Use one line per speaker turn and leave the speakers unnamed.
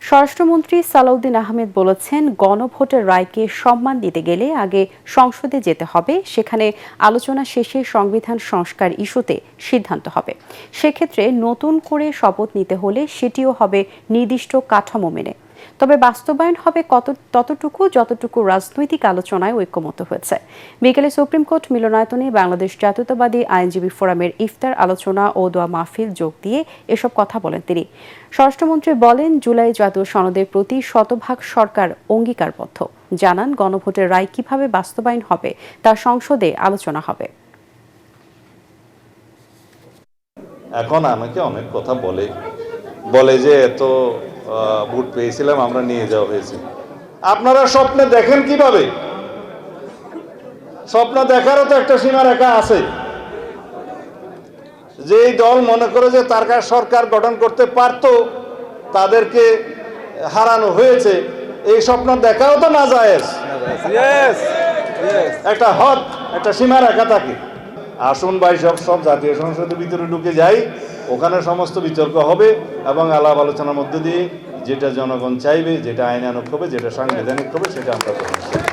স্বরাষ্ট্রমন্ত্রী সালাউদ্দিন আহমেদ বলেছেন, গণভোটের রায়কে সম্মান দিতে গেলে আগে সংসদে যেতে হবে, সেখানে আলোচনা শেষে সংবিধান সংস্কার ইস্যুতে সিদ্ধান্ত হবে। সেক্ষেত্রে নতুন করে শপথ নিতে হলে সেটিও হবে নির্দিষ্ট কাঠামো মেনে। তবে বাস্তবায়ন হবে ততটুকু যতটুকু রাজনৈতিক আলোচনায় ঐক্যমত হয়েছে। বিকেলে সুপ্রিম কোর্ট মিলনায়তনে বাংলাদেশ জাতীয়তাবাদী আইনজীবী ফোরামের ইফতার আলোচনা ও দোয়া মাহফিল যোগ দিয়ে এসব কথা বলেন তিনি। স্বরাষ্ট্রমন্ত্রী বলেন, জুলাই জাতীয় সনদের প্রতি শতভাগ সরকার অঙ্গীকারবদ্ধ। জানান, গণভোটের রায় কিভাবে বাস্তবায়ন হবে তা সংসদে আলোচনা হবে।
এখন আমাকে অনেক কথা বলে যে এত ভোট পেয়েছিলাম, আমরা নিয়ে যাওয়া হয়েছে। আপনারা স্বপ্নে দেখেন কিভাবে? স্বপ্ন দেখারও তো একটা সীমারেখা আছে। যেই দল মনে করে যে তার কাছে সরকার গঠন করতে পারতো, তাদেরকে হারানো হয়েছে, এই স্বপ্ন দেখাও তো না যায়। একটা হদ, একটা সীমারেখা থাকে। আসুন ভাই, সব জাতীয় সংসদের ভিতরে ঢুকে যাই, ওখানে সমস্ত বিতর্ক হবে এবং আলাপ আলোচনার মধ্যে দিয়ে যেটা জনগণ চাইবে, যেটা আইনানুগ হবে, যেটা সাংবিধানিক হবে, সেটা আমরা করব।